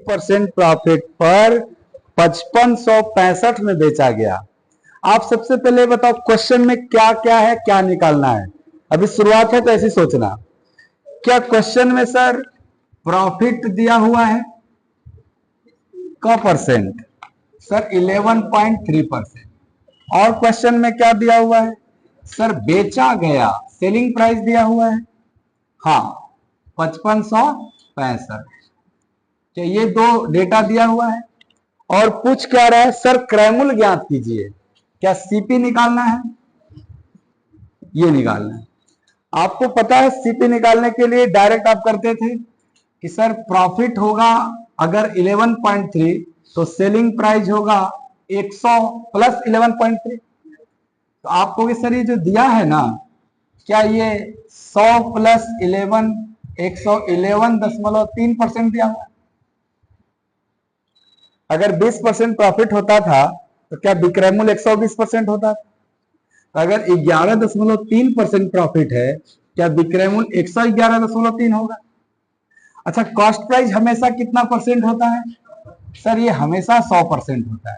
20% profit पर 5565 में बेचा गया। आप सबसे पहले बताओ क्वेश्चन में क्या क्या है, क्या निकालना है। अभी शुरुआत है तो ऐसे सोचना। क्या क्वेश्चन में सर प्रॉफिट दिया हुआ है का परसेंट? सर 11.3%। और क्वेश्चन में क्या दिया हुआ है सर? बेचा गया, सेलिंग प्राइस दिया हुआ है, हाँ 5565। तो ये दो डेटा दिया हुआ है। और पूछ क्या रहा है सर? क्रैमुल ज्ञात कीजिए। क्या सीपी निकालना है? ये निकालना है। आपको पता है सीपी निकालने के लिए डायरेक्ट आप करते थे कि सर प्रॉफिट होगा अगर 11.3 तो सेलिंग प्राइस होगा 100 प्लस 11.3। तो आपको सर ये जो दिया है ना, क्या ये 100 प्लस 11 111.3% दिया हुआ है? अगर 20% प्रॉफिट होता था तो क्या विक्रयमूल्य 120% होता था? तो अगर 11.3% प्रॉफिट है, क्या विक्रयमूल्य 111.3 होगा? अच्छा, कॉस्ट प्राइस हमेशा कितना परसेंट होता है? सर ये हमेशा 100% होता है।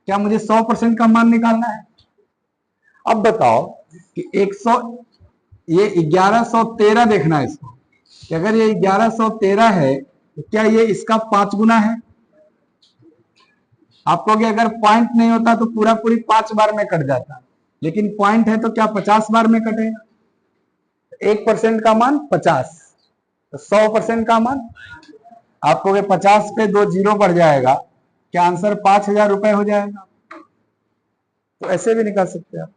क्या मुझे 100% का मान निकालना है? अब बताओ कि 100, ये 1113 देखना है इसको कि अगर ये 1113 है तो क्या ये इसका 5 गुना है? आपको कि अगर पॉइंट नहीं होता तो पूरा पूरी 5 बार में कट जाता, लेकिन पॉइंट है तो क्या 50 बार में कटेगा? 1% का मान 50, तो 100% का मान आपको 50 पे 2 जीरो बढ़ जाएगा, क्या आंसर 5000 रुपए हो जाएगा? तो ऐसे भी निकाल सकते हैं आप।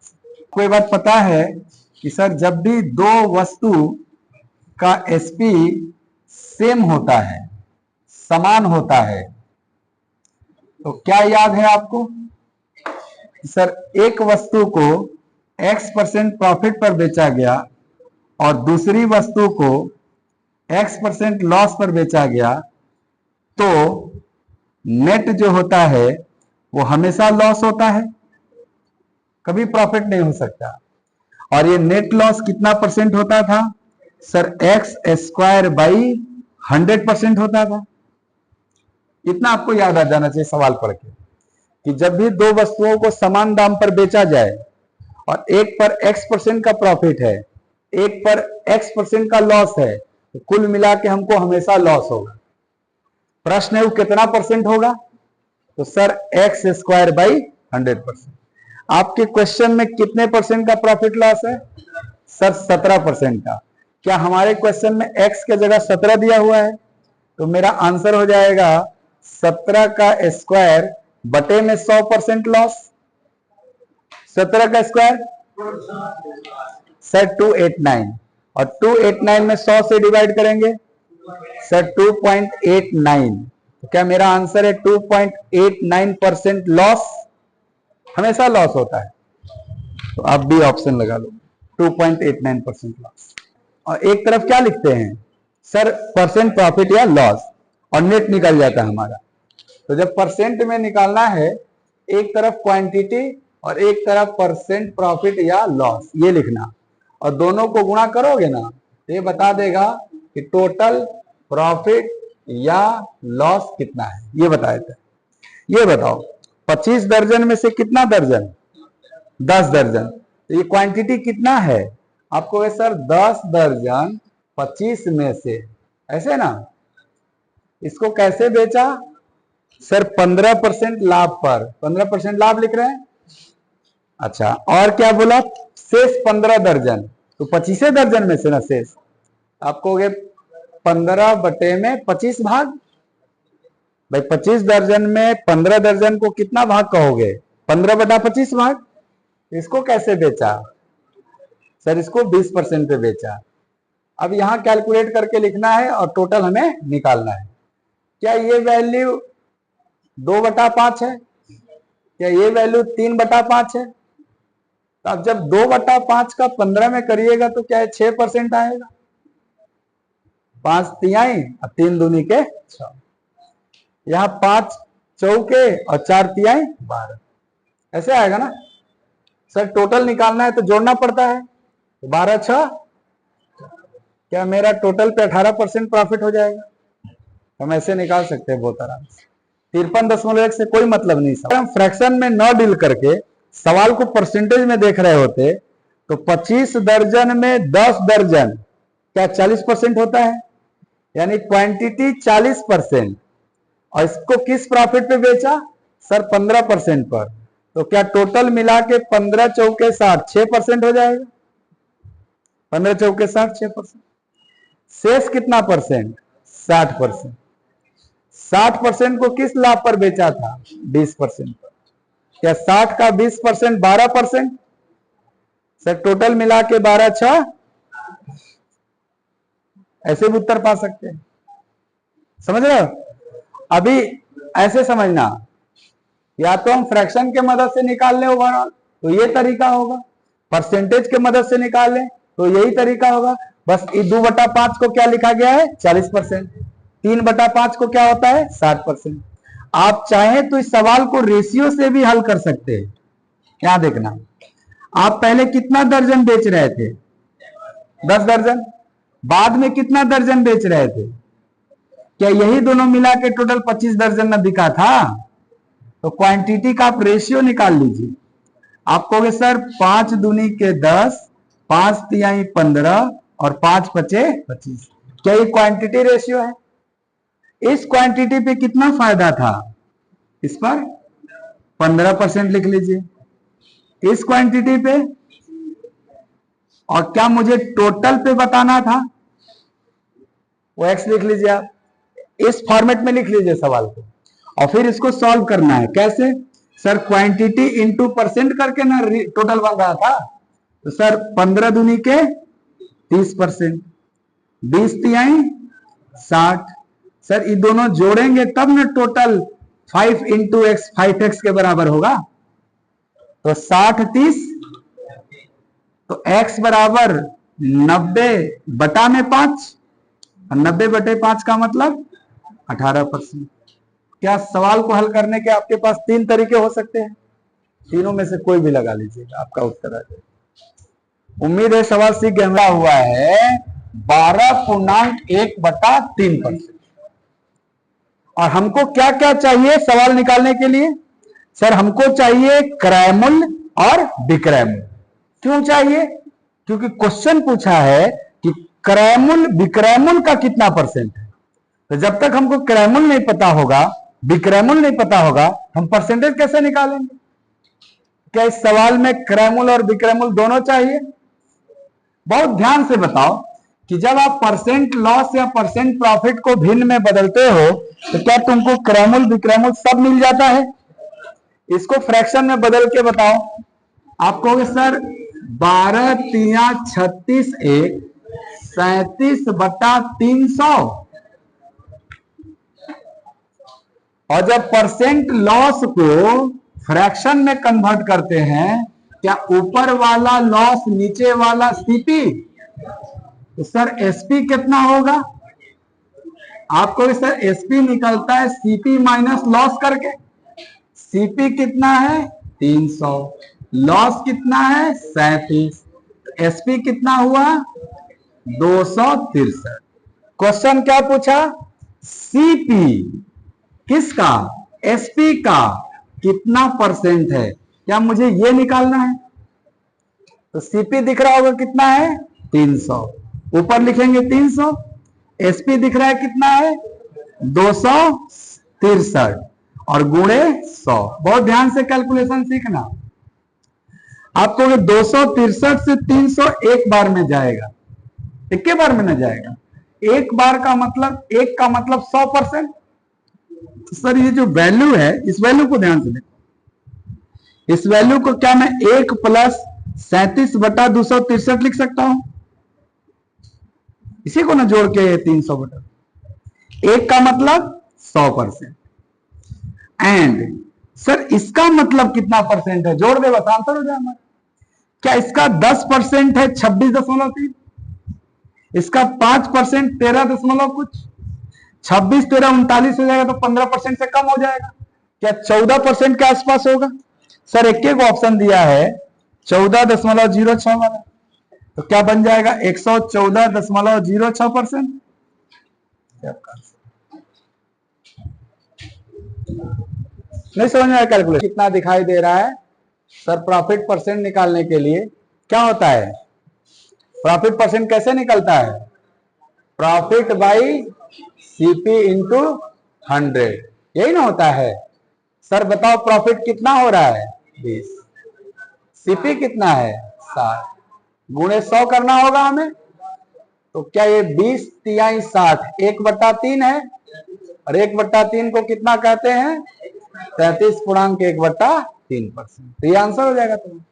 कोई बात पता है कि सर जब भी दो वस्तु का एसपी सेम होता है, समान होता है, तो क्या याद है आपको? सर एक वस्तु को x% प्रॉफिट पर बेचा गया और दूसरी वस्तु को x% लॉस पर बेचा गया, तो नेट जो होता है वो हमेशा लॉस होता है, कभी प्रॉफिट नहीं हो सकता। और ये नेट लॉस कितना परसेंट होता था? सर x² बाई 100% होता था। इतना आपको याद आ जाना चाहिए सवाल पढ़ के कि जब भी दो वस्तुओं को समान दाम पर बेचा जाए और एक पर x% का प्रॉफिट है, एक पर x% का लॉस है, तो कुल मिला के हमको हमेशा लॉस होगा। प्रश्न है वो कितना परसेंट होगा? तो सर x² बाई 100%। आपके क्वेश्चन में कितने परसेंट का प्रॉफिट लॉस है? सर 17% का। क्या हमारे क्वेश्चन में x के जगह 17 दिया हुआ है? तो मेरा आंसर हो जाएगा 17 का स्क्वायर बटे में 100% लॉस। 17 का स्क्वायर सर 289, और 289 में 100 से डिवाइड करेंगे सर 2.89। तो क्या मेरा आंसर है 2.89% लॉस? हमेशा लॉस होता है, तो आप भी ऑप्शन लगा लो 2.89% लॉस। और एक तरफ क्या लिखते हैं सर? परसेंट प्रॉफिट या लॉस, और नेट निकल जाता है हमारा। तो जब परसेंट में निकालना है, एक तरफ क्वांटिटी और एक तरफ परसेंट प्रॉफिट या लॉस, ये लिखना, और दोनों को गुणा करोगे ना तो ये बता देगा कि टोटल प्रॉफिट या लॉस कितना है, ये बता देता है। ये बताओ 25 दर्जन में से कितना दर्जन? 10 दर्जन। तो ये क्वांटिटी कितना है? आपको सर 10 दर्जन 25 में से, ऐसे ना। इसको कैसे बेचा? सर 15% लाभ पर, 15% लाभ लिख रहे हैं। अच्छा, और क्या बोला? शेष 15 दर्जन, तो 25 दर्जन में से ना शेष, आपको हो गए 15 बटे में 25 भाग। भाई 25 दर्जन में 15 दर्जन को कितना भाग कहोगे? 15 बटा 25 भाग। इसको कैसे बेचा? सर इसको 20% पे बेचा। अब यहां कैलकुलेट करके लिखना है और टोटल हमें निकालना है। क्या ये वैल्यू 2/5 है? क्या ये वैल्यू 3/5 है? तो अब जब 2/5 का 15 में करिएगा तो क्या है 6% आएगा। 5 तिहाई और 3 दूनी के 6, यहां 5 चौके और 4 तिहाई 12, ऐसे आएगा ना। सर टोटल निकालना है तो जोड़ना पड़ता है, तो 12 6, क्या मेरा टोटल पे 18% प्रॉफिट हो जाएगा। हम ऐसे निकाल सकते हैं बहुत आराम से। 53.1 से कोई मतलब नहीं। अगर हम फ्रैक्शन में न डील करके सवाल को परसेंटेज में देख रहे होते तो 25 दर्जन में 10 दर्जन क्या 40% होता है, यानी क्वांटिटी 40%, और इसको किस प्रॉफिट पे बेचा सर 15% पर, तो क्या टोटल मिला के 15 चौके 60 6% हो जाएगा। 15 चौके 60 6%। शेष कितना परसेंट 60%। 60% को किस लाभ पर बेचा था 20% पर, क्या 60 का 20% 12%, सर टोटल मिला के 12 6, ऐसे भी उत्तर पा सकते हैं। समझ रहे हो। अभी ऐसे समझना, या तो हम फ्रैक्शन के मदद से निकाल ले ओवरऑल तो ये तरीका होगा, परसेंटेज के मदद से निकाल ले तो यही तरीका होगा। बस 2/5 को क्या लिखा गया है 40%, 3/5 को क्या होता है 60%। आप चाहें तो इस सवाल को रेशियो से भी हल कर सकते हैं। क्या देखना, आप पहले कितना दर्जन बेच रहे थे 10 दर्जन, बाद में कितना दर्जन बेच रहे थे, क्या यही दोनों मिला के टोटल 25 दर्जन न बिका था, तो क्वांटिटी का आप रेशियो निकाल लीजिए। आप कहोगे सर 5 दूनी के 10, 5 तिहाई 15 और 5 पचे 25, क्या ये क्वांटिटी रेशियो है। इस क्वांटिटी पे कितना फायदा था, इस पर 15% लिख लीजिए, इस क्वांटिटी पे, और क्या मुझे टोटल पे बताना था वो x लिख लीजिए। आप इस फॉर्मेट में लिख लीजिए सवाल को, और फिर इसको सॉल्व करना है। कैसे सर, क्वांटिटी इंटू परसेंट करके ना टोटल बन रहा था, तो सर 15 दूनी के 30%, 20 तिहाई 60, सर ये दोनों जोड़ेंगे तब ना टोटल 5 इंटू एक्स 5x के बराबर होगा, तो 60 30, तो x बराबर 90 बटा में 5, और 90 बटे 5 का मतलब 18%। क्या सवाल को हल करने के आपके पास 3 तरीके हो सकते हैं, तीनों में से कोई भी लगा लीजिएगा, आपका उत्तर आ जाएगा। उम्मीद है सवाल सीख गया हुआ है। 12.1/3%। और हमको क्या क्या चाहिए सवाल निकालने के लिए, सर हमको चाहिए क्रय मूल्य और विक्रय मूल्य। क्यों चाहिए, क्योंकि क्वेश्चन पूछा है कि क्रय मूल्य विक्रय मूल्य का कितना परसेंट है, तो जब तक हमको क्रय मूल्य नहीं पता होगा, विक्रय मूल्य नहीं पता होगा, हम परसेंटेज कैसे निकालेंगे। क्या इस सवाल में क्रय मूल्य और विक्रय मूल्य दोनों चाहिए। बहुत ध्यान से बताओ कि जब आप परसेंट लॉस या परसेंट प्रॉफिट को भिन्न में बदलते हो तो क्या तुमको क्रय मूल्य विक्रय मूल्य सब मिल जाता है। इसको फ्रैक्शन में बदल के बताओ। आप कहोगे सर 12 तिया 36 1 37/300, और जब परसेंट लॉस को फ्रैक्शन में कन्वर्ट करते हैं, क्या ऊपर वाला लॉस नीचे वाला सीपी, तो सर एसपी कितना होगा। आपको सर एसपी निकलता है सीपी माइनस लॉस करके। सीपी कितना है 300, लॉस कितना है 37, तो एसपी कितना हुआ 263। क्वेश्चन क्या पूछा, सीपी किसका एसपी का कितना परसेंट है, क्या मुझे ये निकालना है। तो सीपी दिख रहा होगा कितना है 300, ऊपर लिखेंगे 300, एसपी दिख रहा है कितना है 263 और गुणे 100। बहुत ध्यान से कैलकुलेशन सीखना। आपको 263 से 300 एक बार में जाएगा, एक के बार में ना जाएगा। एक बार का मतलब, एक का मतलब 100%। तो सर ये जो वैल्यू है, इस वैल्यू को ध्यान से देखो। इस वैल्यू को क्या मैं 1 + 37/263 लिख सकता हूं, इसी को ना जोड़ के 300 बटा, एक का मतलब 100%। एंड सर इसका मतलब कितना परसेंट है, जोड़ दे बस आंसर हो जाए हमारा। क्या इसका 10% है 26.3, इसका 5% 13 कुछ, 26 13 39 हो जाएगा, तो 15% से कम हो जाएगा। क्या 14% के आसपास होगा। सर एक एक ऑप्शन दिया है 14.06 वाला, तो क्या बन जाएगा 114.06%। नहीं समझ में आया कैलकुलेशन कितना दिखाई दे रहा है सर? प्रॉफिट परसेंट निकालने के लिए क्या होता है? प्रॉफिट परसेंट कैसे निकलता है? प्रॉफिट बाई सीपी इंटू 100, यही ना होता है सर? बताओ प्रॉफिट कितना हो रहा है? 20, सीपी कितना है? 60, गुणे 100 करना होगा हमें। तो क्या ये 20 तिहाई 60 1/3 है, और 1/3 को कितना कहते हैं? 33.1/3%। तो ये आंसर हो जाएगा तुम्हें।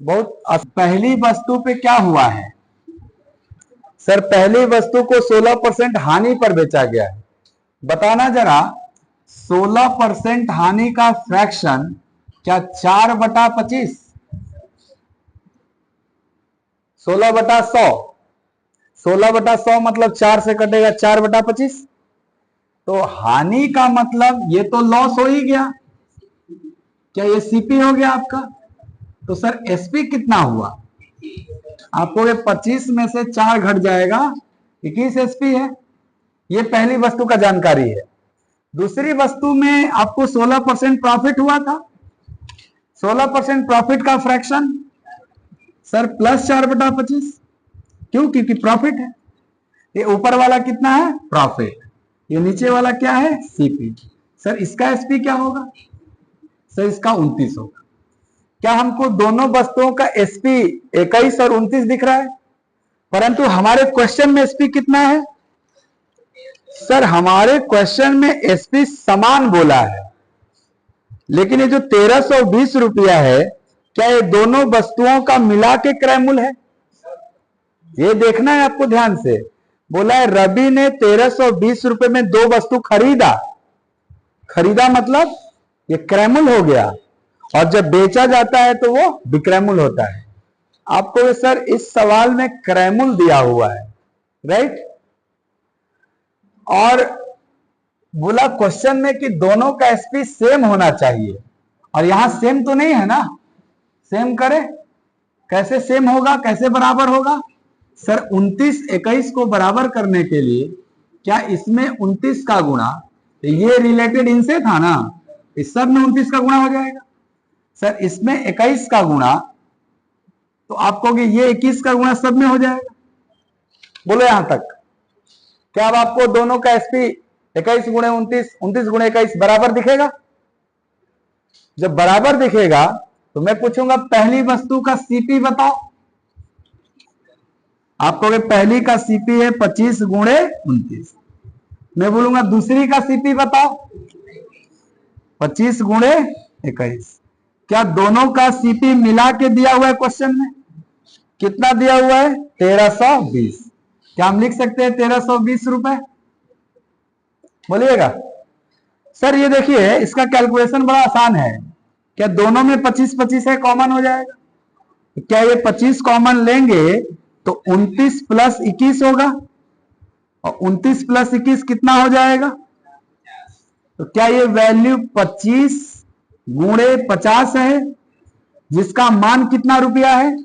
बहुत पहली वस्तु पे क्या हुआ है सर? पहली वस्तु को 16% हानि पर बेचा गया है। बताना जरा, 16% हानि का फ्रैक्शन क्या 4/25? 16/100, 16/100 मतलब 4 से कटेगा 4/25। तो हानि का मतलब ये तो लॉस हो ही गया। क्या ये सीपी हो गया आपका? तो सर एसपी कितना हुआ? आपको ये 25 में से 4 घट जाएगा, 21 एसपी है। ये पहली वस्तु का जानकारी है। दूसरी वस्तु में आपको 16% प्रॉफिट हुआ था। 16% प्रॉफिट का फ्रैक्शन सर प्लस 4/25, क्यों? क्योंकि प्रॉफिट है। ये ऊपर वाला कितना है? प्रॉफिट। ये नीचे वाला क्या है? सीपी। सर इसका एसपी क्या होगा? सर इसका 29 होगा। क्या हमको दोनों वस्तुओं का एसपी 21 और 29 दिख रहा है? परंतु हमारे क्वेश्चन में एसपी कितना है? सर हमारे क्वेश्चन में एसपी समान बोला है, लेकिन ये जो 1320 रुपया है, क्या ये दोनों वस्तुओं का मिला के क्रय मूल्य है? ये देखना है आपको ध्यान से। बोला है रवि ने 1320 रुपए में 2 वस्तु खरीदा। खरीदा मतलब ये क्रय मूल्य हो गया, और जब बेचा जाता है तो वो विक्रय मूल्य होता है। आपको सर इस सवाल में क्रय मूल्य दिया हुआ है, राइट? और बोला क्वेश्चन में कि दोनों का एसपी सेम होना चाहिए, और यहां सेम तो नहीं है ना। सेम करे, कैसे सेम होगा, कैसे बराबर होगा? सर 29 21 को बराबर करने के लिए क्या इसमें 29 का गुणा, ये रिलेटेड इनसे था ना, इस सब में 29 का गुणा हो जाएगा। सर इसमें 21 का गुणा, तो आप कहोगे ये 21 का गुणा सब में हो जाएगा। बोलो यहां तक। क्या अब आपको दोनों का एसपी 21 गुणे 29, 29 गुणे 21 बराबर दिखेगा? जब बराबर दिखेगा तो मैं पूछूंगा पहली वस्तु का सीपी बताओ। आप कहोगे पहली का सीपी है 25 गुणे 29। मैं बोलूंगा दूसरी का सीपी बताओ, 25 गुणे 21। क्या दोनों का सीपी मिला के दिया हुआ है क्वेश्चन में? कितना दिया हुआ है? 1320। क्या हम लिख सकते हैं 1320 रुपए? बोलिएगा। सर ये देखिए इसका कैलकुलेशन बड़ा आसान है। क्या दोनों में 25-25 है, कॉमन हो जाएगा। क्या ये 25 कॉमन लेंगे तो 29 प्लस 21 होगा, और 29 प्लस 21 कितना हो जाएगा? तो क्या ये वैल्यू 25 गुणे 50 है, जिसका मान कितना रुपया है?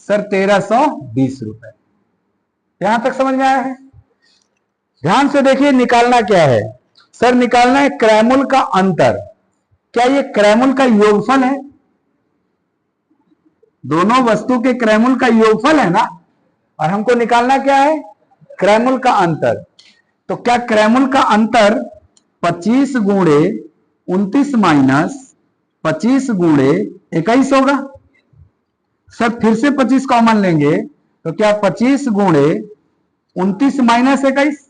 सर 1320 रुपए। यहां तक समझ में आया है? ध्यान से देखिए निकालना क्या है। सर निकालना है क्रय मूल्य का अंतर। क्या ये क्रय मूल्य का योगफल है? दोनों वस्तु के क्रय मूल्य का योगफल है ना, और हमको निकालना क्या है? क्रय मूल्य का अंतर। तो क्या क्रय मूल्य का अंतर 25 गुणे 29 माइनस 25 गुणे 21 होगा? सर फिर से 25 कॉमन लेंगे तो क्या 25 गुणे 29 माइनस 21,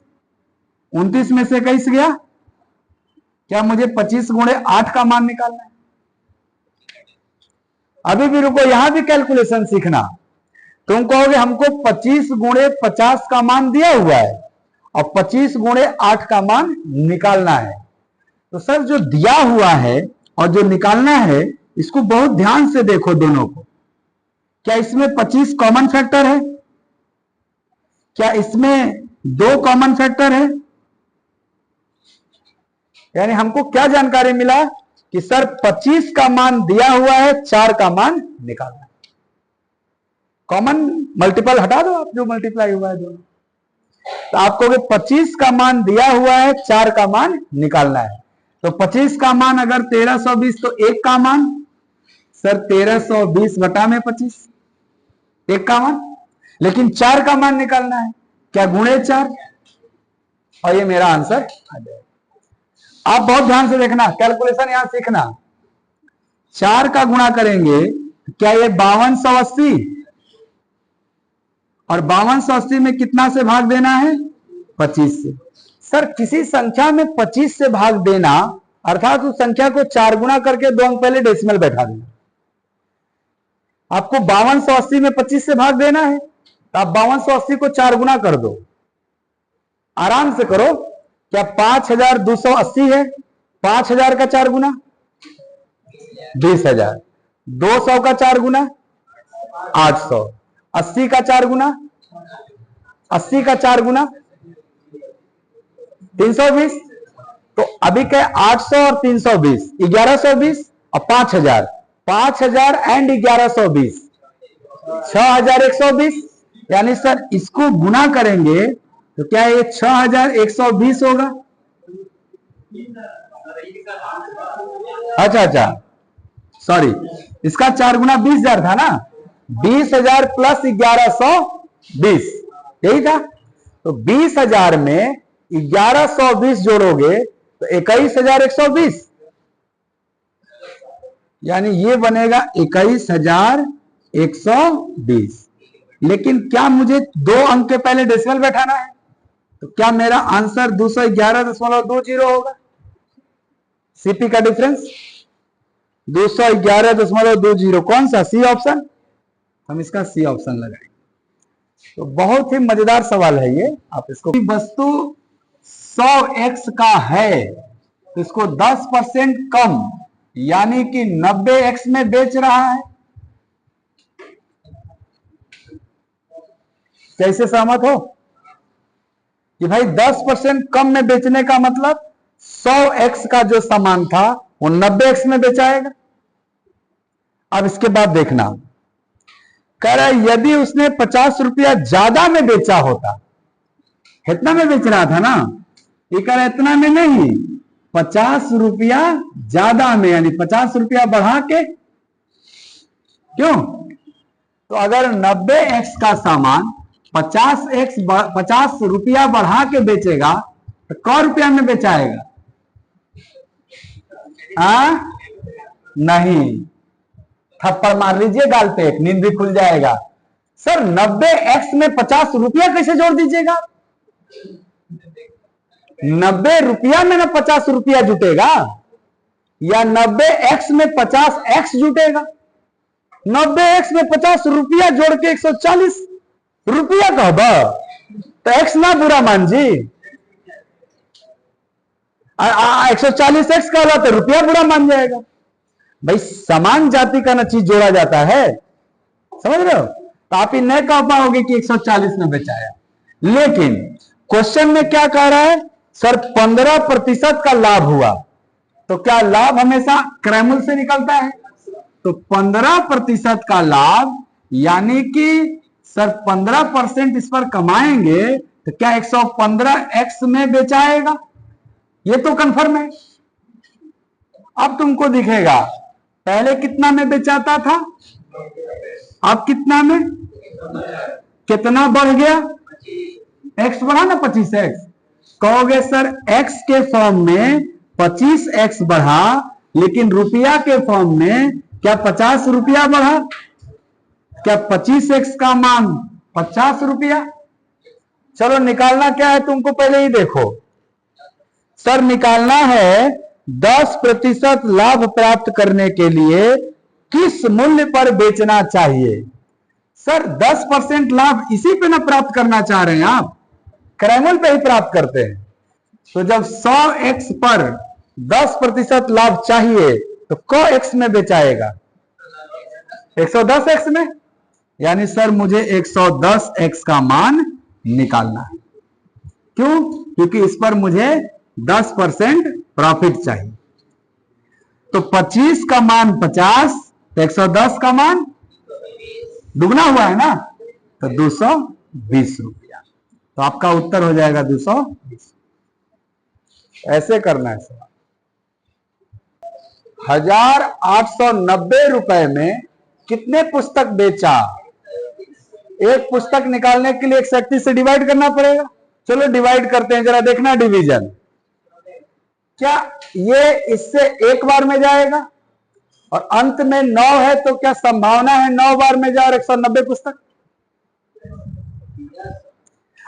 29 में से 21 गया। क्या मुझे 25 गुणे 8 का मान निकालना है? अभी भी रुको, यहां भी कैलकुलेशन सीखना। तुम कहोगे हमको 25 गुणे 50 का मान दिया हुआ है और 25 गुणे 8 का मान निकालना है। तो सर जो दिया हुआ है और जो निकालना है, इसको बहुत ध्यान से देखो दोनों को। क्या इसमें 25 कॉमन फैक्टर है? क्या इसमें 2 कॉमन फैक्टर है? यानी हमको क्या जानकारी मिला कि सर 25 का मान दिया हुआ है, 4 का मान निकालना है। कॉमन मल्टीपल हटा दो आप, जो मल्टीप्लाई हुआ है दोनों। तो आपको 25 का मान दिया हुआ है, 4 का मान निकालना है। तो 25 का मान अगर 1320 तो 1 का मान सर 1320 बटा में 25 1 का मान, लेकिन 4 का मान निकालना है, क्या गुणे 4, और ये मेरा आंसर आ जाएगा। आप बहुत ध्यान से देखना, कैलकुलेशन यहां सीखना। 4 का गुणा करेंगे क्या ये 5280, और 5280 में कितना से भाग देना है 25 से। सर किसी संख्या में 25 से भाग देना अर्थात उस संख्या को 4 गुना करके 2 अंक पहले डेसिमल बैठा देना। आपको 5280 में 25 से भाग देना है तो आप 5280 को 4 गुना कर दो, आराम से करो। क्या 5280 है, 5000 का 4 गुना 20000, 200 का 4 गुना 800, 80 का 4 गुना 80 का 4 गुना 320। तो अभी क्या 800 और 320 1120 और 5000, 5000 एंड 1120 6120, यानी सर इसको गुना करेंगे तो क्या ये 6120 होगा। अच्छा सॉरी, इसका 4 गुना 20000 था ना, 20000 प्लस 1120 यही था। तो 20000 में 1120 जोड़ोगे तो 21120, यानी ये बनेगा 21120। लेकिन क्या मुझे 2 अंक के पहले डेसिमल बैठाना है, तो क्या मेरा आंसर 211.20 होगा। सीपी का डिफरेंस 211.20, कौन सा, सी ऑप्शन, हम इसका सी ऑप्शन लगाएंगे। तो बहुत ही मजेदार सवाल है ये, आप इसको, वस्तु 100x का है तो इसको 10% कम यानी कि 90x में बेच रहा है। कैसे सहमत हो कि भाई 10% कम में बेचने का मतलब 100x का जो सामान था वो 90x में बेचाएगा। अब इसके बाद देखना, कह रहा है यदि उसने 50 रुपया ज्यादा में बेचा होता, इतना में बेच रहा था ना, ये कह रहा है इतना में नहीं, 50 रुपया ज्यादा में, यानी 50 रुपया बढ़ा के। क्यों, तो अगर 90x का सामान 50 रुपया बढ़ा के बेचेगा तो क रुपया में बेचाएगा, नहीं, थप्पड़ मार लीजिए गाल पे, नींद भी खुल जाएगा। सर 90x में 50 रुपया कैसे जोड़ दीजिएगा, 90 रुपया में ना 50 रुपया जुटेगा, या 90x में 50x जुटेगा। 90x में 50 रुपया जोड़ के 140 रुपया कहबा तो x ना बुरा मान जी, 140x कहला तो रुपया बुरा मान जाएगा। भाई समान जाति का ना चीज जोड़ा जाता है, समझ रहे हो। तो आप ही नहीं कह पाओगे कि 140 में बेचाया। लेकिन क्वेश्चन में क्या कह रहा है, सर 15% का लाभ हुआ, तो क्या लाभ हमेशा क्रैमुल से निकलता है, तो 15% का लाभ, यानी कि सर 15% इस पर कमाएंगे तो क्या 115x में बेचाएगा, ये तो कंफर्म है। अब तुमको दिखेगा पहले कितना में बेचाता था, अब कितना में, कितना बढ़ गया, x बढ़ा ना 25x। कहोगे सर x के फॉर्म में 25x बढ़ा, लेकिन रुपया के फॉर्म में क्या 50 रुपया बढ़ा, क्या 25x का मान 50 रुपया। चलो निकालना क्या है तुमको पहले ही देखो। सर निकालना है 10% लाभ प्राप्त करने के लिए किस मूल्य पर बेचना चाहिए। सर 10% लाभ इसी पे ना प्राप्त करना चाह रहे हैं आप, क्रैमल पे ही प्राप्त करते हैं। तो जब 100x पर 10% लाभ चाहिए तो क x में बेचाएगा, 110x में, यानी सर मुझे 110x का मान निकालना है। क्यों, क्योंकि इस पर मुझे 10% प्रॉफिट चाहिए। तो 25 का मान 50, तो 110 का मान दुगना हुआ है ना, तो 220 रुपया। तो आपका उत्तर हो जाएगा 220। ऐसे करना है सवाल। 1890 रुपए में कितने पुस्तक बेचा? एक पुस्तक निकालने के लिए 130 से डिवाइड करना पड़ेगा। चलो डिवाइड करते हैं, जरा देखना डिवीजन। क्या ये इससे एक बार में जाएगा? और अंत में 9 है, तो क्या संभावना है 9 बार में जाए और 190 पुस्तक?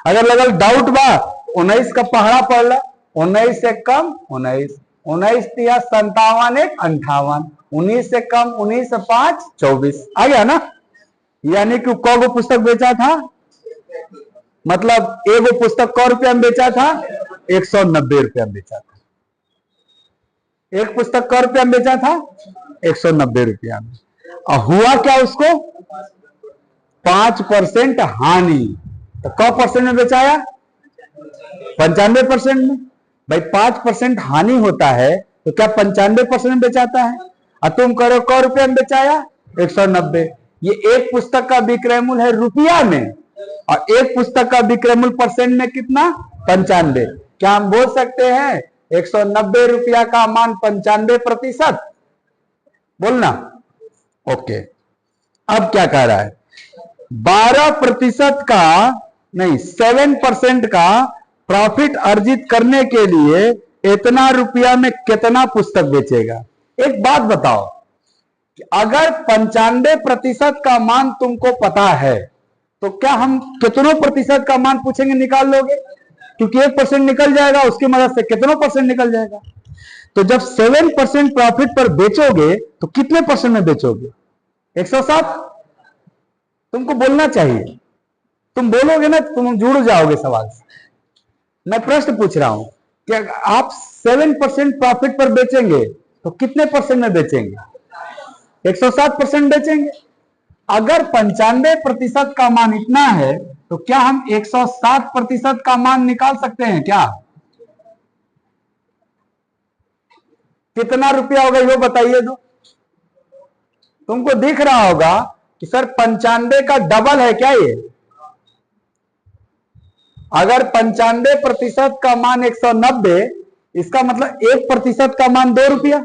अगर लगल डाउट बा, 19 का पहाड़ा पड़ ला, 19 से कम 19, 19 तिया 57 एक 58, 19 से कम 19 से 5 24 आ गया ना। यानी कि कौ पुस्तक बेचा था, मतलब एगो पुस्तक कै रुपया में बेचा था? 190 रुपया में बेचा था। एक पुस्तक कै रुपया में बेचा था? 190 रुपया में। और हुआ क्या उसको? 5% हानि। तो कै परसेंट में बेचाया? 95% में। भाई 5% हानि होता है तो क्या 95% में बेचाता है? और तुम करो कै रुपया में बेचाया? 190। ये एक पुस्तक का विक्रय मूल्य है रुपया में, और एक पुस्तक का विक्रय मूल्य परसेंट में कितना? 95। क्या हम बोल सकते हैं 190 रुपया का मान 95%? बोलना। ओके, अब क्या कह रहा है? 12% का नहीं, 7% का प्रॉफिट अर्जित करने के लिए इतना रुपया में कितना पुस्तक बेचेगा? एक बात बताओ कि अगर 95% का मान तुमको पता है तो क्या हम कितनों प्रतिशत का मान पूछेंगे निकाल लोगे? क्योंकि 1% निकल जाएगा, उसकी मदद से कितनों % निकल जाएगा। तो जब 7% प्रॉफिट पर बेचोगे तो कितने % में बेचोगे? 107। तुमको बोलना चाहिए, तुम बोलोगे ना तुम जुड़ जाओगे सवाल से। मैं प्रश्न पूछ रहा हूं कि आप 7% प्रॉफिट पर बेचेंगे तो कितने % में बेचेंगे? 107% बेचेंगे। अगर 95% का मान इतना है तो क्या हम 107% का मान निकाल सकते हैं क्या? कितना रुपया होगा ये बताइए दो। तुमको दिख रहा होगा कि सर 95 का डबल है क्या ये? अगर 95% का मान 190, इसका मतलब 1% का मान 2 रुपया।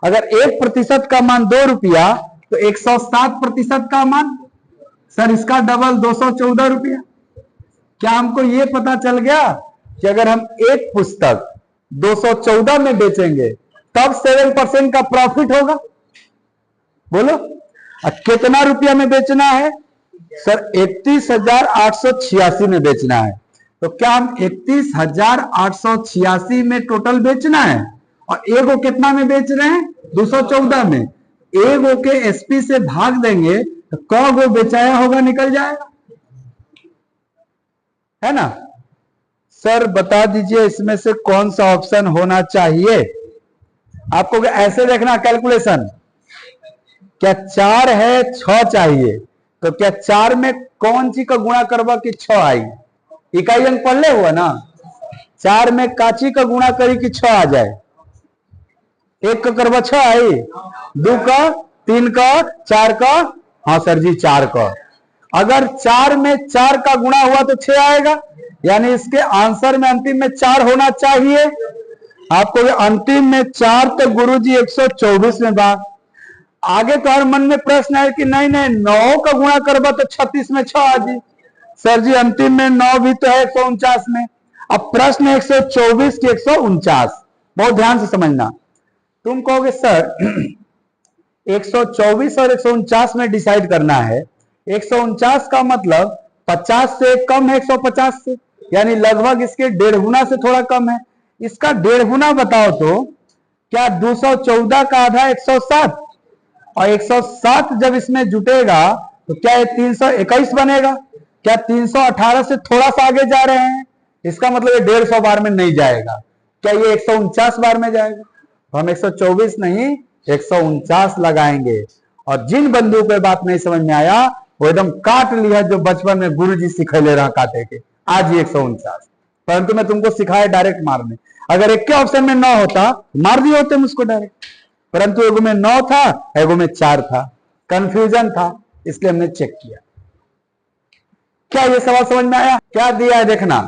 अगर 1% का मान 2 रुपया तो 107% का मान, सर इसका डबल 214 रुपया। क्या हमको यह पता चल गया कि अगर हम एक पुस्तक 214 में बेचेंगे तब 7% का प्रॉफिट होगा? बोलो कितना रुपया में बेचना है? सर 31,886 में बेचना है। तो क्या हम 31,886 में टोटल बेचना है, और एगो कितना में बेच रहे हैं? 214 में। एगो के एसपी से भाग देंगे तो कौ गो बेचाया होगा निकल जाएगा, है ना। सर बता दीजिए इसमें से कौन सा ऑप्शन होना चाहिए? आपको ऐसे देखना कैलकुलेशन, क्या 4 है 6 चाहिए, तो क्या 4 में कौन सी का गुणा करवा कि 6 आई? इकाई अंक पढ़ ले हुआ ना। 4 में काची का गुणा करी कि 6 आ जाए? 1 का करवा 6 आई, 2 का, 3 का, 4 का, हाँ सर जी 4 का। अगर 4 में 4 का गुणा हुआ तो 6 आएगा, यानी इसके आंसर में अंतिम में 4 होना चाहिए। आपको अंतिम में 4 तो गुरुजी 124 में बात। आगे तो हर मन में प्रश्न है कि नहीं नहीं 9 का गुणा करबा तो 36 में 6 आ जी। सर जी अंतिम में 9 भी तो है 149 में। अब प्रश्न 124 की 149, बहुत ध्यान से समझना। तुम कहोगे सर 124 और 149 में डिसाइड करना है। 149 का मतलब 50 से कम है 150 से, यानी लगभग इसके 1.5 गुना से थोड़ा कम है। इसका 1.5 गुना बताओ तो क्या 214 का आधा 107, और 107 जब इसमें जुटेगा तो क्या ये 321 बनेगा? क्या 318 से थोड़ा सा आगे जा रहे हैं? इसका मतलब ये 150 बार में नहीं जाएगा। क्या ये 149 बार में जाएगा? तो हम 124 नहीं 149 लगाएंगे। और जिन बंधुओं पे बात नहीं समझ में आया वो एकदम काट लिया, जो बचपन में गुरुजी सिखले रहा काटे के, आज ही 149। परंतु मैं तुमको सिखाया डायरेक्ट मारने। अगर एक के ऑप्शन में 9 होता मार दिए होते मुझको डायरेक्ट, परंतु एगो में 9 था एगो में 4 था, कंफ्यूजन था, इसलिए हमने चेक किया। क्या ये सवाल समझ में आया? क्या दिया है देखना।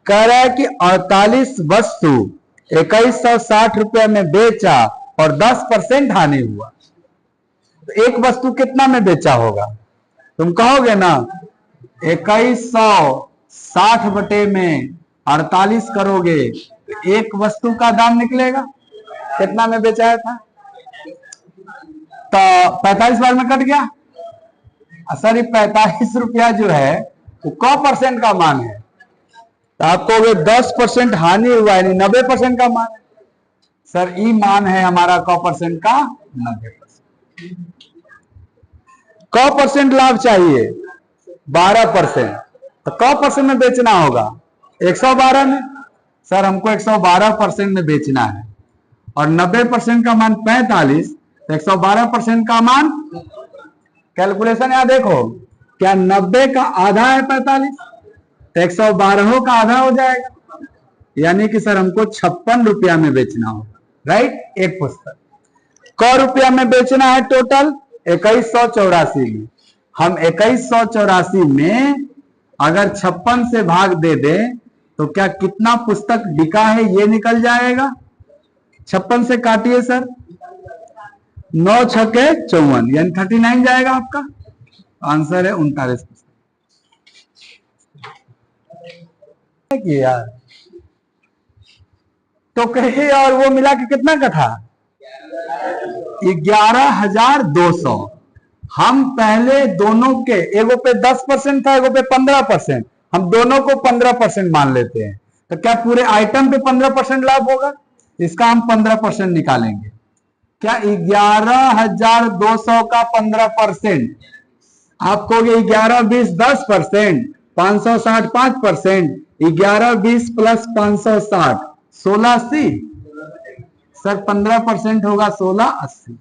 कह रहा है कि 48 वस्तु 2160 रुपये में बेचा और 10% हानि हुआ, तो एक वस्तु कितना में बेचा होगा? तुम कहोगे ना 2160 बटे में 48 करोगे तो एक वस्तु का दाम निकलेगा, कितना में बेचा था? तो 45 बार में कट गया। सर 45 रुपया जो है वो क परसेंट का मान है, तो आप कहोगे 10% हानि हुआ यानी 90% का मान है। सर ई मान है हमारा क परसेंट का 90%। क परसेंट लाभ चाहिए 12%, तो क परसेंट में बेचना होगा 112 में। सर हमको 112% में बेचना है और 90% का मान 45, तो 112% का मान, कैलकुलेशन यहां देखो, क्या 90 का आधा है 45, तो 112 का आधा हो जाएगा, यानी कि सर हमको 56 रुपया में बेचना होगा, राइट। एक पुस्तक क रुपया में बेचना है टोटल 2184 में। हम 2184 में अगर 56 से भाग दे दें तो क्या कितना पुस्तक बिका है ये निकल जाएगा। 56 से काटिए सर, 9 छके 54 यानी 39 जाएगा आपका। आंसर है 39 यार। तो कहिए और वो मिला के कितना का था? 11,200। हम पहले दोनों के, एगो पे 10% था, एगो पे 15%, हम दोनों को 15% मान लेते हैं, तो क्या पूरे आइटम पे 15% लाभ होगा? इसका हम 15% निकालेंगे। क्या 11,200 का 15%? आप कहोगे 11 20 10%, 560 5%, 11 20 प्लस 560 1680। सर 15% होगा 1680।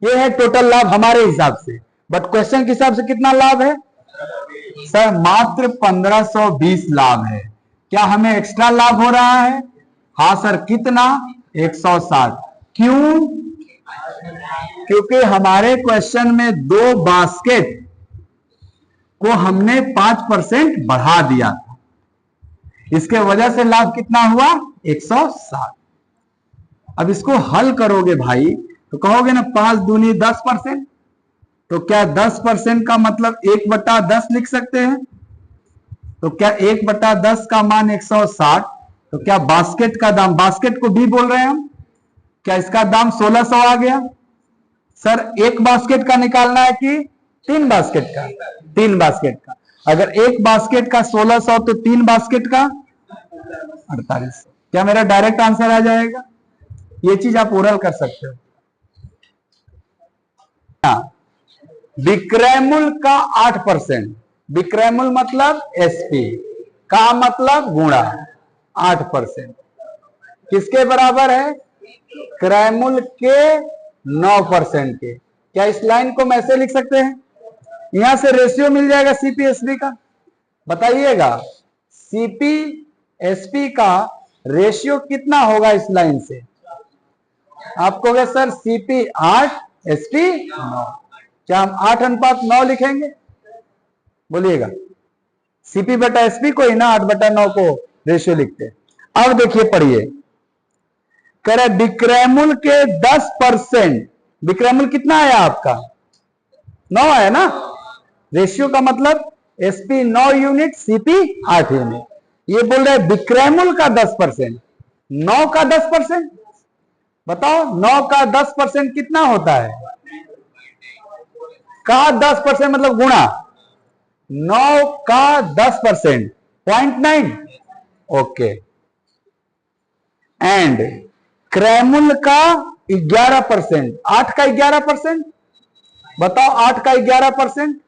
ये है टोटल लाभ हमारे हिसाब से, बट क्वेश्चन के हिसाब से कितना लाभ है? सर मात्र 1520 लाभ है। क्या हमें एक्स्ट्रा लाभ हो रहा है? हाँ सर, कितना? 160। क्यों? क्योंकि हमारे क्वेश्चन में 2 बास्केट को हमने 5% बढ़ा दिया था, इसके वजह से लाभ कितना हुआ? 160। अब इसको हल करोगे भाई तो कहोगे ना 5 दूनी 10%, तो क्या 10% का मतलब 1/10 लिख सकते हैं? तो क्या 1/10 का मान 160, तो क्या बास्केट का दाम, बास्केट को भी बोल रहे हैं हम, क्या इसका दाम 1600 आ गया? सर एक बास्केट का निकालना है कि 3 बास्केट का? 3 बास्केट का। अगर एक बास्केट का 1600 तो 3 बास्केट का 4800। क्या मेरा डायरेक्ट आंसर आ जाएगा? ये चीज आप ओरल कर सकते हो। विक्रय मूल्य का 8%, विक्रय मूल्य मतलब एसपी का मतलब गुणा 8% किसके बराबर है? क्रय मूल्य के 9% के। क्या इस लाइन को हम ऐसे लिख सकते हैं? यहां से रेशियो मिल जाएगा सीपी एसपी का, बताइएगा सीपी एसपी का रेशियो कितना होगा इस लाइन से? आप कहोगे सर सीपी 8 एसपी 9। क्या हम 8:9 लिखेंगे? बोलिएगा। सीपी बटा एसपी को ही ना 8/9 को रेशियो लिखते हैं। अब देखिए पढ़िए, कह रहे विक्रय मूल्य के 10%, विक्रय मूल्य कितना आया आपका? 9 है ना। रेशियो का मतलब एसपी 9 यूनिट सीपी 8 यूनिट। ये बोल रहे विक्रय मूल्य का 10%, 9 का 10%। बताओ 9 का 10% कितना होता है? का 10% मतलब गुणा 9 का 10% 0.9। ओके। एंड क्रय मूल्य का 11%, 8 का 11%। बताओ 8 का 11%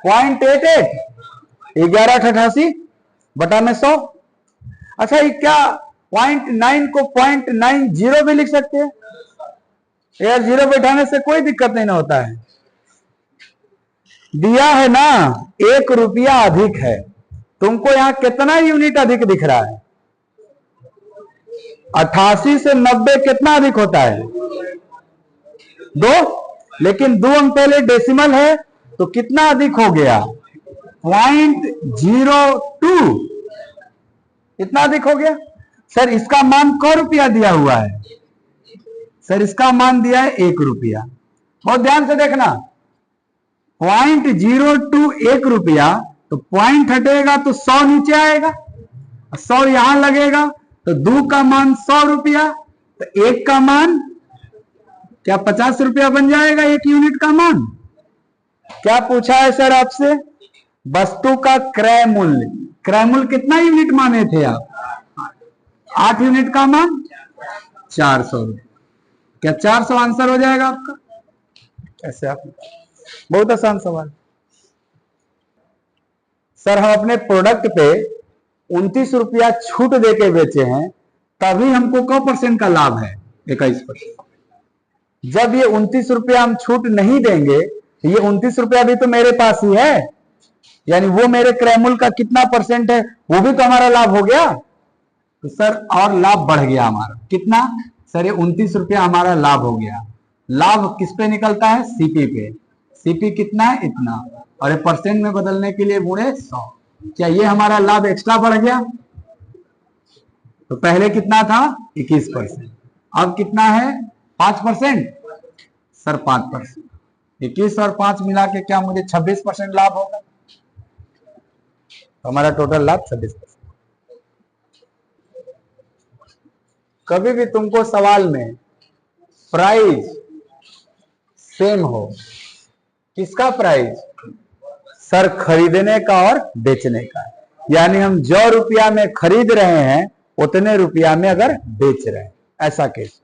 0.88, 1188 बटा में 100। अच्छा ये क्या 0.9 को 0.90 भी लिख सकते हैं यार, 0 बैठाने से कोई दिक्कत नहीं ना होता है। दिया है ना 1 रुपया अधिक है, तुमको यहां कितना यूनिट अधिक दिख रहा है? 88 से 90 कितना अधिक होता है? 2, लेकिन 2 अंक पहले डेसिमल है तो कितना अधिक हो गया? 0.02। इतना अधिक हो गया। सर इसका मान क रुपया दिया हुआ है? सर इसका मान दिया है 1 रुपया। बहुत ध्यान से देखना, 0.02 1 रुपया, तो पॉइंट हटेगा तो 100 नीचे आएगा, 100 यहां लगेगा, तो 2 का मान 100 रुपया, तो 1 का मान क्या 50 रुपया बन जाएगा 1 यूनिट का मान। क्या पूछा है सर आपसे? वस्तु का क्रय मूल्य। क्रय मूल्य कितना यूनिट माने थे आप? 8 यूनिट का मान 400 रुपये। क्या 400 आंसर हो जाएगा आपका? ऐसे आप, बहुत आसान सवाल। सर हम अपने प्रोडक्ट पे 29 रुपया छूट देके बेचे हैं, तभी हमको क % का लाभ है? 21%। जब ये 29 रुपया हम छूट नहीं देंगे, ये 29 रुपया भी तो मेरे पास ही है, यानी वो मेरे क्रय मूल्य का कितना % है, वो भी तो हमारा लाभ हो गया। तो सर और लाभ बढ़ गया हमारा, कितना? सर ये 29 रुपया हमारा लाभ हो गया। लाभ किस पे निकलता है? सीपी पे। सीपी कितना है? इतना, और ये % में बदलने के लिए गुणे 100। क्या ये हमारा लाभ एक्स्ट्रा बढ़ गया? तो पहले कितना था? 21%, अब कितना है? 5%। सर 5%, 21 और 5 मिला के क्या मुझे 26% लाभ होगा? तो हमारा टोटल लाभ 26%। कभी भी तुमको सवाल में प्राइस सेम हो, किसका प्राइस? सर खरीदने का और बेचने का, यानी हम जो रुपया में खरीद रहे हैं उतने रुपया में अगर बेच रहे हैं, ऐसा केस।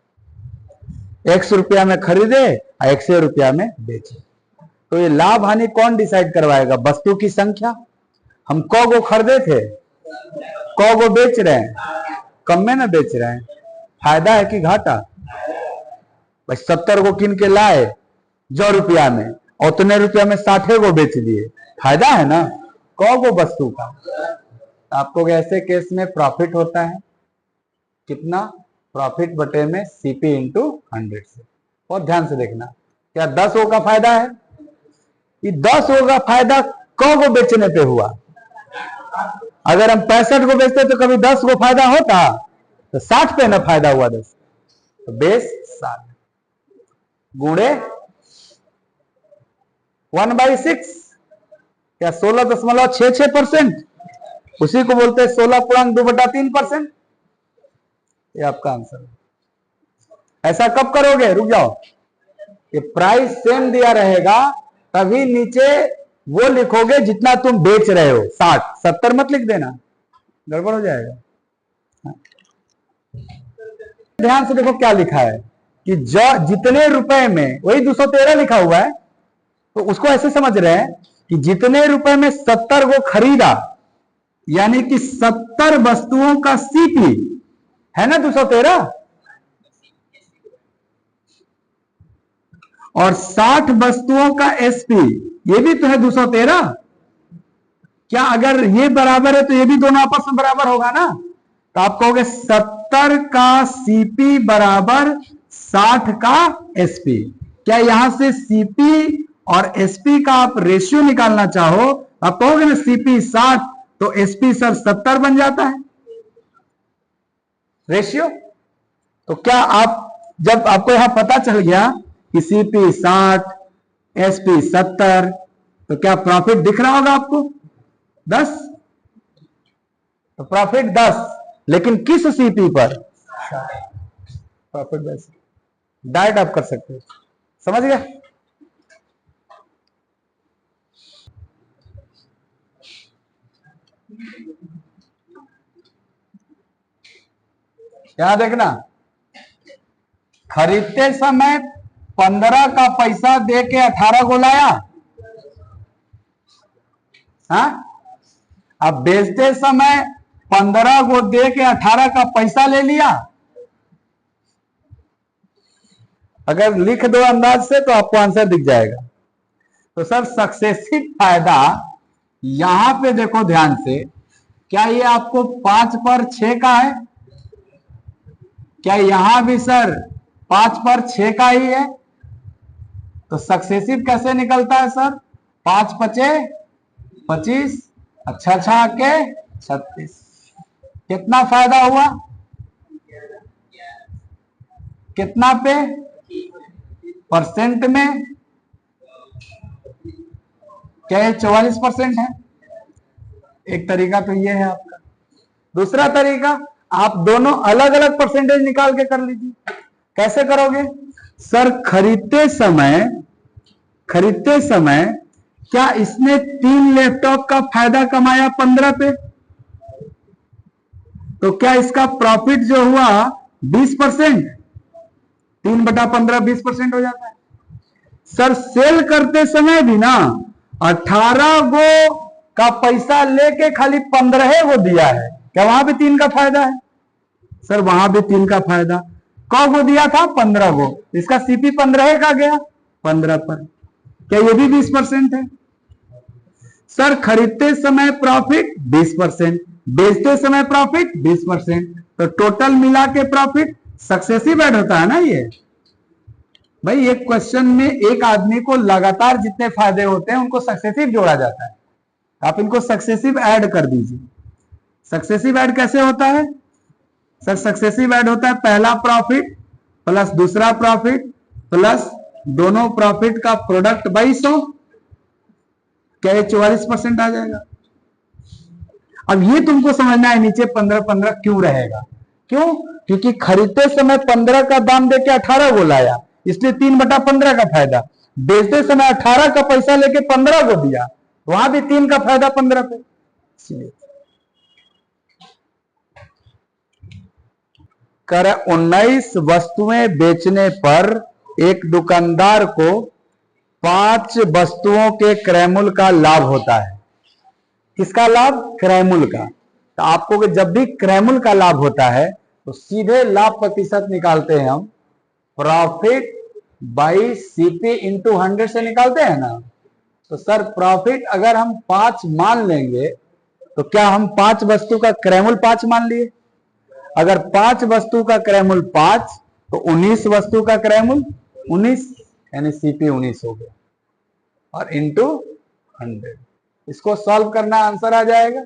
100 रुपया में खरीदे और 100 रुपया में बेचे, तो ये लाभ हानि कौन डिसाइड करवाएगा? वस्तु की संख्या। हम क गो खरीदे थे, क गो बेच रहे हैं, कम में ना बेच रहे हैं, फायदा है कि घाटा? भाई 70 गो किन के लाए जो रुपया में, उतने रुपया में 60 गो बेच दिए, फायदा है ना क गो वस्तु का। आपको ऐसे केस में प्रॉफिट होता है कितना? प्रॉफिट बटे में सीपी इंटू 100 से। बहुत ध्यान से देखना, क्या 10 गो का फायदा है? ये 10 गो का फायदा क गो बेचने पे हुआ। अगर हम 65 को बेचते तो कभी 10 गो फायदा होता, तो 60 पे ना फायदा हुआ 10, तो बेस 60 गुणे 1/6, क्या 16.66%, उसी को बोलते हैं 16.2/3%। ये आपका आंसर है। ऐसा कब करोगे? रुक जाओ, ये प्राइस सेम दिया रहेगा तभी नीचे वो लिखोगे जितना तुम बेच रहे हो, 60, 70 मत लिख देना, गड़बड़ हो जाएगा। ध्यान से देखो क्या लिखा है कि जो जितने रुपए में, वही 213 लिखा हुआ है, तो उसको ऐसे समझ रहे हैं कि जितने रुपए में 70 को खरीदा, यानी कि 70 वस्तुओं का सीपी है ना 213, और 60 वस्तुओं का एसपी, ये भी तो है 213। क्या अगर ये बराबर है तो ये भी दोनों आपस में बराबर होगा ना? तो आप कहोगे 70 का सीपी बराबर 60 का एसपी। क्या यहां से सीपी और एसपी का आप रेशियो निकालना चाहो, आप कहोगे ना सीपी 60 तो एसपी सर 70 बन जाता है रेशियो। तो क्या आप, जब आपको यहां पता चल गया कि सीपी 60 एसपी 70, तो क्या प्रॉफिट दिख रहा होगा आपको 10? तो प्रॉफिट 10, लेकिन किस सीपी पर? प्रॉफिट 10। डायरेक्ट आप कर सकते हो, समझ गए? यहां देखना, खरीदते समय 15 का पैसा दे के 18 को लाया, हाँ? अब बेचते समय 15 को दे के 18 का पैसा ले लिया। अगर लिख दो अंदाज से तो आपको आंसर दिख जाएगा। तो सर सक्सेसिव फायदा यहां पे देखो ध्यान से, क्या ये आपको 5 पर 6 का है? क्या यहां भी सर 5 पर 6 का ही है? तो सक्सेसिव कैसे निकलता है सर? 5 पचे 25, अच्छा के 36। कितना फायदा हुआ, कितना पे, परसेंट में, क्या ये 44% है? एक तरीका तो ये है आपका। दूसरा तरीका, आप दोनों अलग अलग परसेंटेज निकाल के कर लीजिए। कैसे करोगे? सर खरीदते समय क्या इसने 3 लैपटॉप का फायदा कमाया 15 पे, तो क्या इसका प्रॉफिट जो हुआ 20%, 3/15 20% हो जाता है। सर सेल करते समय भी ना 18 गो का पैसा लेके खाली 15 गो दिया है, क्या वहां भी 3 का फायदा है? सर वहां भी 3 का फायदा। कौ गो दिया था? 15 गो, इसका सीपी 15 का गया 15 पर, क्या ये भी 20% है? सर खरीदते समय प्रॉफिट 20%, बेचते समय प्रॉफिट 20%, तो टोटल मिला के प्रॉफिट सक्सेसिव ऐड होता है ना। ये भाई एक क्वेश्चन में एक आदमी को लगातार जितने फायदे होते हैं उनको सक्सेसिव जोड़ा जाता है। आप इनको सक्सेसिव ऐड कर दीजिए। सक्सेसिव ऐड कैसे होता है? सर सक्सेसिव ऐड होता है पहला प्रॉफिट प्लस दूसरा प्रॉफिट प्लस दोनों प्रॉफिट का प्रोडक्ट बाई 100, क्या ये 44% आ जाएगा? अब ये तुमको समझना है नीचे 15-15 क्यों रहेगा। क्यों? क्योंकि खरीदते समय 15 का दाम देके 18 को लाया, इसलिए 3/15 का फायदा। बेचते समय 18 का पैसा लेके 15 को दिया, वहां भी 3 का फायदा 15 पे। कर 19 वस्तुएं बेचने पर एक दुकानदार को 5 वस्तुओं के क्रय मूल्य का लाभ होता है। किसका लाभ? क्रय मूल्य का। तो आपको जब भी क्रय मूल्य का लाभ होता है तो सीधे लाभ प्रतिशत निकालते हैं हम, प्रॉफिट बाई सीपी इंटू 100 से निकालते हैं ना। तो सर प्रॉफिट अगर हम 5 मान लेंगे तो क्या हम 5 वस्तु का क्रय मूल्य 5 मान लिए? अगर 5 वस्तु का क्रय मूल्य 5 तो 19 वस्तु का क्रय मूल्य 19, यानी सीपी 19 हो गया, और इंटू 100। इसको सॉल्व करना आंसर आ जाएगा।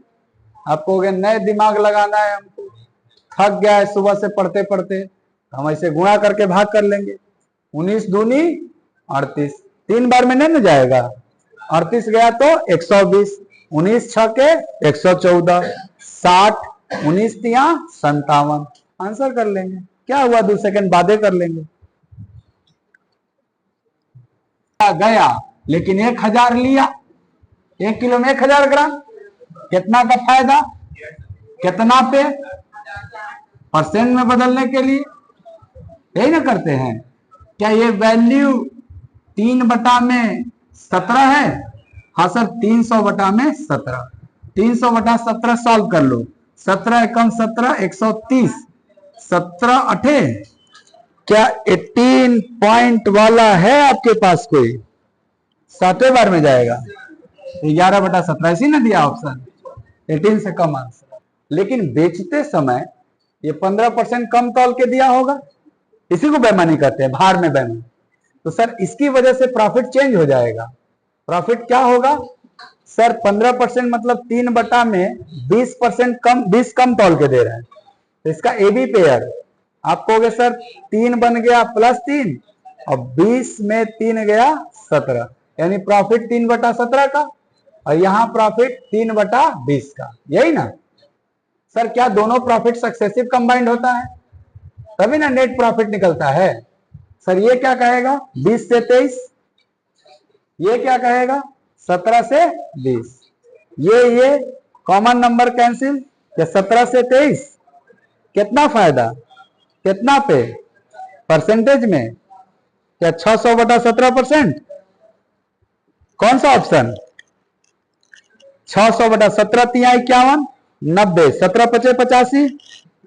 आपको नए दिमाग लगाना है, हमको थक गया है सुबह से पढ़ते पढ़ते, हम ऐसे गुणा करके भाग कर लेंगे। 19 दूनी 38, 3 बार में नहीं ना जाएगा। 38 गया तो 120, 19 छके 114, 60, 19 तिया 57, आंसर कर लेंगे। क्या हुआ, 2 सेकंड बातें कर लेंगे। गया लेकिन 1000 लिया, 1 किलो में 1000 ग्राम, कितना का फायदा, कितना पे, परसेंट में बदलने के लिए यही ना करते हैं। क्या ये वैल्यू 3/17 है? हाँ सर 300/17, 300/17 सॉल्व कर लो। 17 एकम 17, 130, 17 8, क्या 18 पॉइंट वाला है आपके पास कोई? 7वें बार में जाएगा, 11/17 इसी ने दिया ऑप्शन, 18 से कम आंसर। लेकिन बेचते समय ये 15% कम तौल के दिया होगा, इसी को बेईमानी कहते हैं, भार में बेईमानी। तो सर इसकी वजह से प्रॉफिट चेंज हो जाएगा। प्रॉफिट क्या होगा सर? 15% मतलब 3 में 20% कम, 20 कम तौल के दे रहे हैं, तो इसका एबी पेयर आप कहोगे सर 3 बन गया +3 और 20 में 3 गया 17, यानी प्रॉफिट 3/17 का, और यहां प्रॉफिट 3/20 का, यही ना सर? क्या दोनों प्रॉफिट सक्सेसिव कंबाइंड होता है तभी ना नेट प्रॉफिट निकलता है। सर ये क्या कहेगा 20 से 23, ये क्या कहेगा 17 से 20, ये कॉमन नंबर कैंसिल, या 17 से 23 कितना फायदा, कितना पे, परसेंटेज में, क्या 600/17%? कौन सा ऑप्शन? 600/17 तिया 51, 90, 17 पचे 85,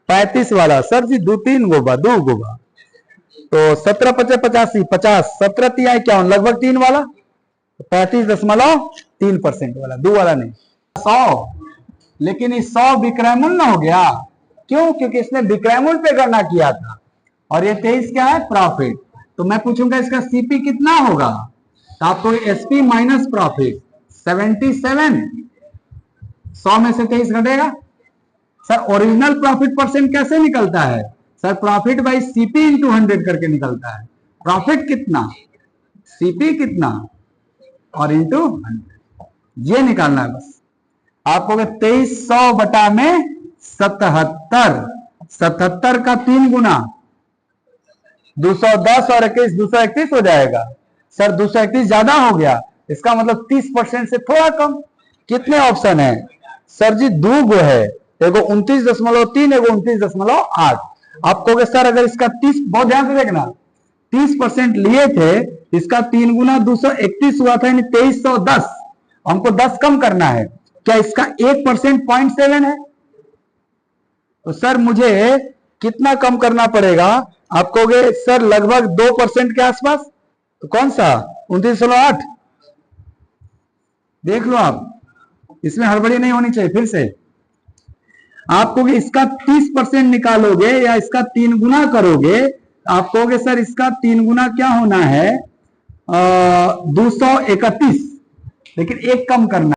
35 वाला सर जी 2-3 गोबा 2 गोबा, तो 17 पचे 85, 50, 17 तिया 51, लगभग 3 वाला, 35.3% वाला, 2 वाला नहीं। 100, लेकिन इस 100 विक्रय मूल्य ना हो गया। क्यों? क्योंकि इसने विक्रय मूल्य पे गणना किया था, और ये 23 क्या है प्रॉफिट। तो मैं पूछूंगा इसका सीपी कितना होगा, तो आपको एसपी माइनस प्रॉफिट 77, 100 में से 23 घटेगा सर ओरिजिनल प्रॉफिट परसेंट कैसे निकलता है? Sir profit by CP into 100 करके निकलता है। प्रॉफिट कितना, सीपी कितना और इंटू 100, ये निकालना है बस आपको। 2300 बटा में 77, 77 का 3 गुना 210 और 21 231 हो जाएगा। सर 231 ज्यादा हो गया, इसका मतलब 30% से थोड़ा कम। कितने ऑप्शन है? सर जी 2 गो है, एगो 29.3, एगो 29.8। आप कहोगे सर अगर इसका 30, बहुत ध्यान से देखना, 30% लिए थे, इसका 3 गुना 231 हुआ था, यानी 2310। हमको 10 कम करना है, क्या इसका 1% 0.7 है? तो सर मुझे कितना कम करना पड़ेगा? आप कहोगे सर लगभग 2% के आसपास। तो कौन सा? 29.8। देख लो आप, इसमें हड़बड़ी नहीं होनी चाहिए। फिर से आप कहोगे इसका 30% निकालोगे या इसका 3 गुना करोगे? आप कहोगे सर इसका 3 गुना क्या होना है, 231, लेकिन एक कम करना